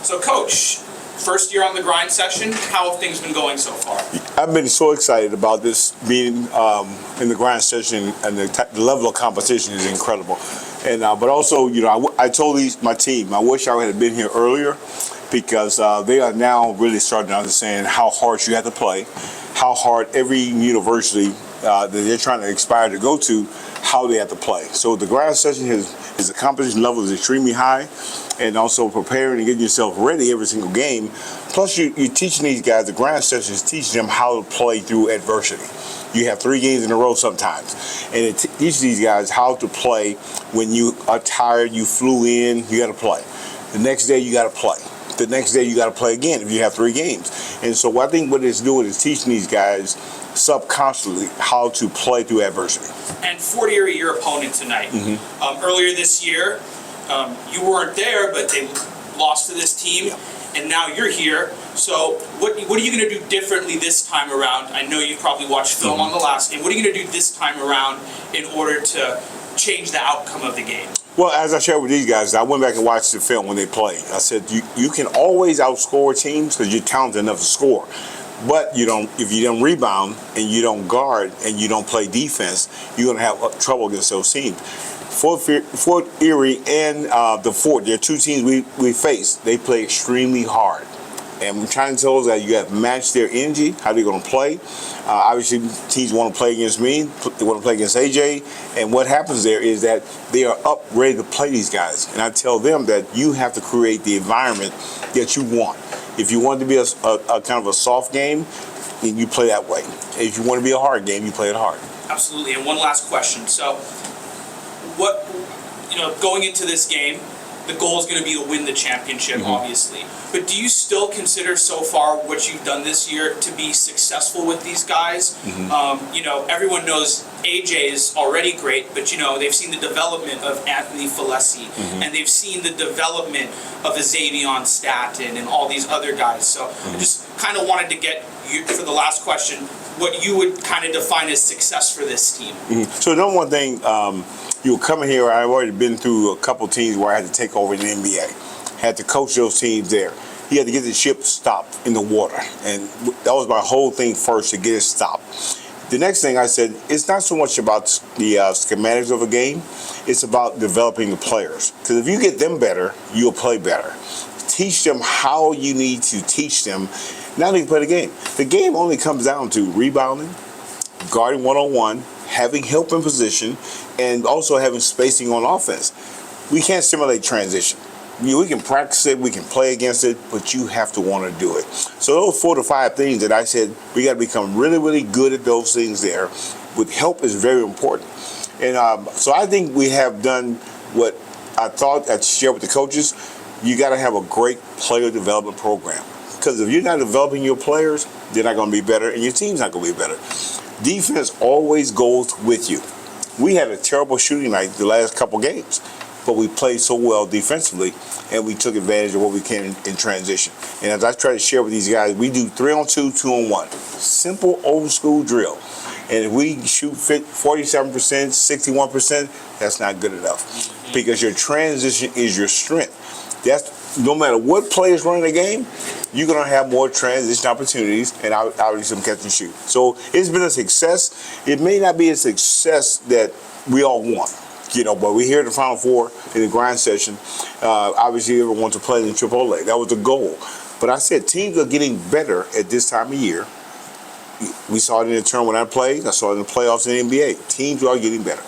So, Coach, first year on the grind session, how have things been going so far? I've been so excited about this being in the grind session, and the level of competition is incredible. And but also, I told my team, I wish I had been here earlier, because they are now really starting to understand how hard you have to play, how hard every university that they're trying to aspire to go to, how they have to play. So the grind session the competition level is extremely high, and also preparing and getting yourself ready every single game. Plus, you're teaching these guys, the grind session is teaching them how to play through adversity. You have 3 games in a row sometimes, and it teaches these guys how to play when you are tired, you flew in, you got to play. The next day, you got to play. The next day, you got to play again if you have 3 games. And so I think what it's doing is teaching these guys subconsciously how to play through adversity. And Fort Erie, your opponent tonight. Earlier this year, you weren't there, but they lost to this team, and now you're here. So what are you going to do differently this time around? I know you probably watched film on the last game. What are you going to do this time around in order to change the outcome of the game? Well, as I shared with these guys, I went back and watched the film when they played. I said, you can always outscore teams because you're talented enough to score. But if you don't rebound and you don't guard and you don't play defense, you're going to have trouble against those teams. Fort Erie and the Fort, they're 2 teams we face. They play extremely hard. And we're trying to tell us that you have to match their energy, how they're going to play. Obviously, teams want to play against me. They want to play against AJ. And what happens there is that they are up ready to play these guys. And I tell them that you have to create the environment that you want. If you want it to be a kind of a soft game, then you play that way. If you want to be a hard game, you play it hard. Absolutely. And one last question. So, going into this game, the goal is going to be to win the championship, obviously. But do you still consider so far what you've done this year to be successful with these guys? Everyone knows AJ is already great, but they've seen the development of Anthony Falesi, and they've seen the development of Xavion Staten and all these other guys. So I just kind of wanted to get you, for the last question, what you would kind of define as success for this team. So number one thing, you were coming here, I've already been through a couple teams where I had to take over in the NBA. Had to coach those teams there. You had to get the ship stopped in the water. And that was my whole thing first, to get it stopped. The next thing I said, it's not so much about the schematics of a game, it's about developing the players. Because if you get them better, you'll play better. Teach them how you need to teach them. Now they can play the game. The game only comes down to rebounding, guarding one-on-one, having help in position, and also having spacing on offense. We can't simulate transition. We can practice it, we can play against it, but you have to want to do it. So those 4 to 5 things that I said, we got to become really, really good at those things there. With help is very important. And so I think we have done what I thought I'd share with the coaches. You got to have a great player development program. Because if you're not developing your players, they're not going to be better, and your team's not going to be better. Defense always goes with you. We had a terrible shooting night the last couple games, but we played so well defensively, and we took advantage of what we can in transition. And as I try to share with these guys, we do 3-on-2, 2-on-1. Simple, old school drill. And if we shoot 47%, 61%, that's not good enough. Because your transition is your strength. No matter what play is running the game, you're going to have more transition opportunities and obviously some catch and shoot. So it's been a success. It may not be a success that we all want, but we're here at the Final Four in the grind session. Obviously, everyone wants to play in the AAA. That was the goal. But I said teams are getting better at this time of year. We saw it in the tournament when I played. I saw it in the playoffs in the NBA. Teams are getting better.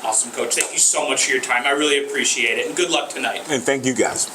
Awesome, Coach. Thank you so much for your time. I really appreciate it, and good luck tonight. And thank you, guys.